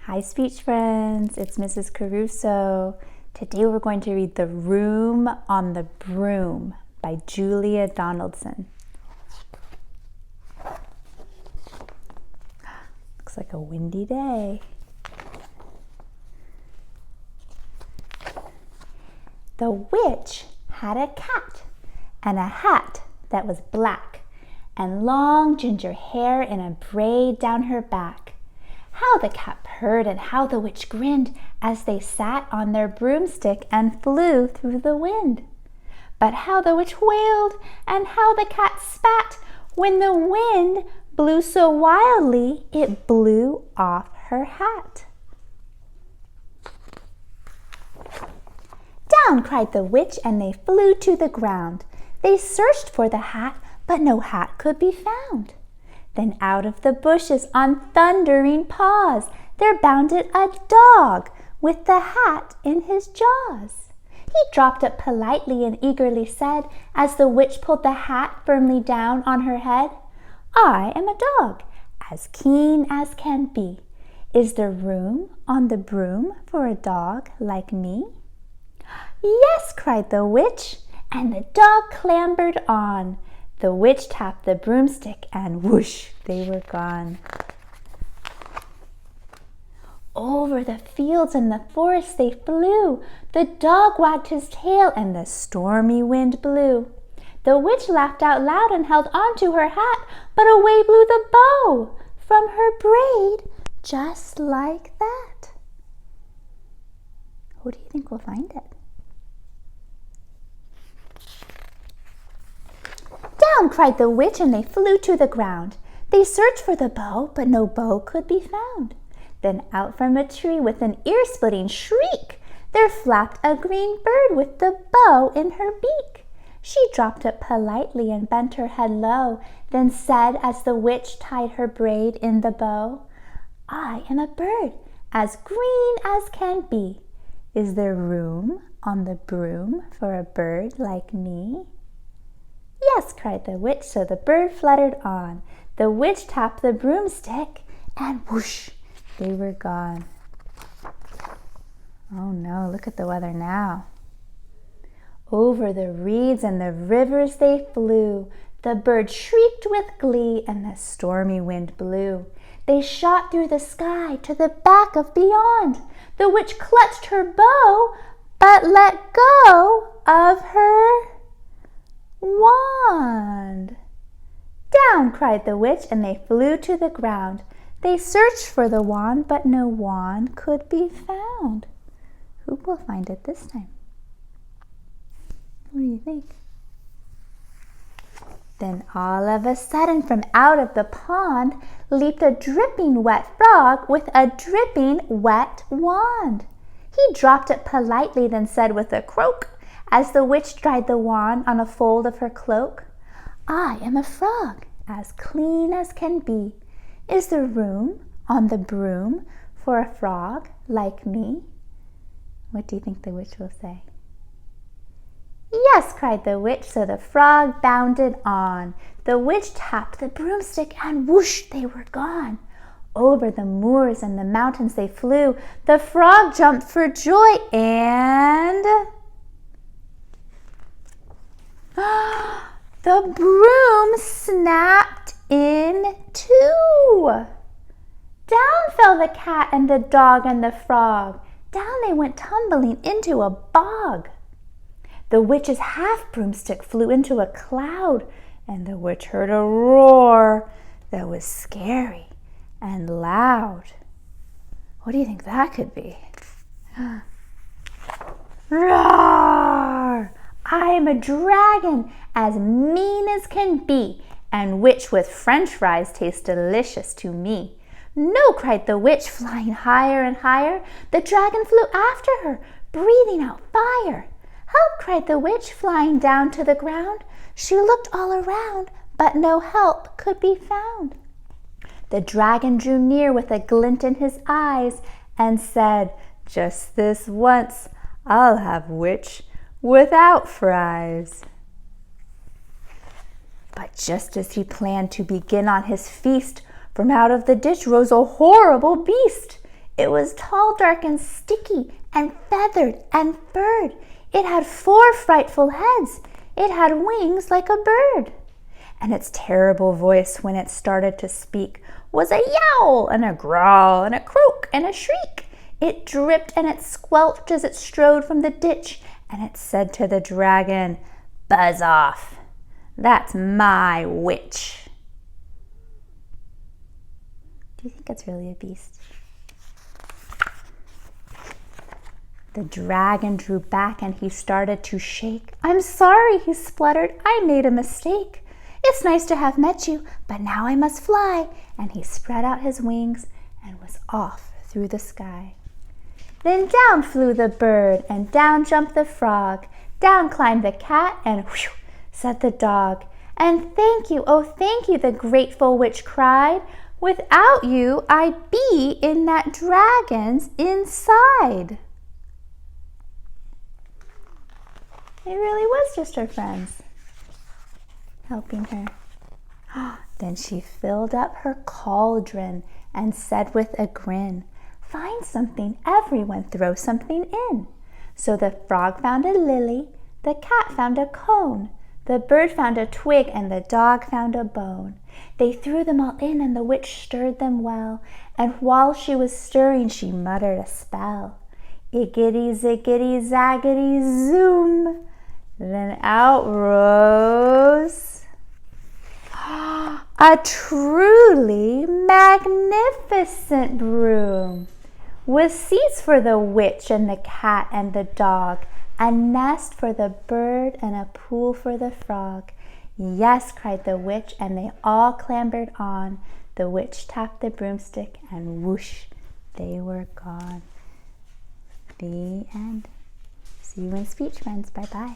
Hi speech friends, it's Mrs. Caruso. Today we're going to read The Room on the Broom by Julia Donaldson. Looks like a windy day. The witch had a cat and a hat that was black and long ginger hair in a braid down her back. How the cat purred and how the witch grinned as they sat on their broomstick and flew through the wind. But how the witch wailed and how the cat spat when the wind blew so wildly it blew off her hat. Down cried the witch and they flew to the ground. They searched for the hat, but no hat could be found. Then out of the bushes on thundering paws there bounded a dog with the hat in his jaws. He dropped it politely and eagerly said, as the witch pulled the hat firmly down on her head, "I am a dog, as keen as can be. Is there room on the broom for a dog like me?" "Yes," cried the witch, and the dog clambered on. The witch tapped the broomstick and whoosh, they were gone. Over the fields and the forest they flew. The dog wagged his tail and the stormy wind blew. The witch laughed out loud and held on to her hat, but away blew the bow from her braid, just like that. Who do you think will find it? Down cried the witch and they flew to the ground. They searched for the bow, but no bow could be found. Then out from a tree with an ear-splitting shriek, there flapped a green bird with the bow in her beak. She dropped it politely and bent her head low, then said as the witch tied her braid in the bow, "I am a bird, as green as can be. Is there room on the broom for a bird like me?" "Yes," cried the witch, so the bird fluttered on. The witch tapped the broomstick, and whoosh, they were gone. Oh no, look at the weather now. Over the reeds and the rivers they flew. The bird shrieked with glee, and the stormy wind blew. They shot through the sky to the back of beyond. The witch clutched her bow, but let go of her wand. Down cried the witch and they flew to the ground. They searched for the wand, but no wand could be found. Who will find it this time? What do you think? Then all of a sudden from out of the pond leaped a dripping wet frog with a dripping wet wand. He dropped it politely, then said with a croak, as the witch dried the wand on a fold of her cloak, "I am a frog, as clean as can be. Is there room on the broom for a frog like me?" What do you think the witch will say? "Yes," cried the witch, so the frog bounded on. The witch tapped the broomstick and whoosh, they were gone. Over the moors and the mountains they flew. The frog jumped for joy and the broom snapped in two. Down fell the cat and the dog and the frog. Down they went tumbling into a bog. The witch's half broomstick flew into a cloud, and the witch heard a roar that was scary and loud. What do you think that could be? Roar! "I am a dragon, as mean as can be, and which with French fries tastes delicious to me." "No," cried the witch, flying higher and higher. The dragon flew after her, breathing out fire. "Help!" cried the witch, flying down to the ground. She looked all around, but no help could be found. The dragon drew near with a glint in his eyes and said, "Just this once, I'll have witch without fries." But just as he planned to begin on his feast, from out of the ditch rose a horrible beast. It was tall, dark, and sticky, and feathered and furred. It had 4 frightful heads. It had wings like a bird. And its terrible voice, when it started to speak, was a yowl and a growl and a croak and a shriek. It dripped and it squelched as it strode from the ditch, and it said to the dragon, "Buzz off. That's my witch." Do you think it's really a beast? The dragon drew back and he started to shake. "I'm sorry," he spluttered. "I made a mistake. It's nice to have met you, but now I must fly." And he spread out his wings and was off through the sky. Then down flew the bird, and down jumped the frog. Down climbed the cat, and whew, said the dog. "And thank you, oh thank you," the grateful witch cried. "Without you, I'd be in that dragon's inside." It really was just her friends helping her. Then she filled up her cauldron and said with a grin, "Find something, everyone, throw something in." So the frog found a lily, the cat found a cone, the bird found a twig, and the dog found a bone. They threw them all in, and the witch stirred them well, and while she was stirring, she muttered a spell. Iggity, ziggity, zaggity, zoom. Then out rose a truly magnificent broom, with seats for the witch and the cat and the dog, a nest for the bird and a pool for the frog. "Yes," cried the witch, and they all clambered on. The witch tapped the broomstick, and whoosh, they were gone. The end. See you in speech, friends. Bye-bye.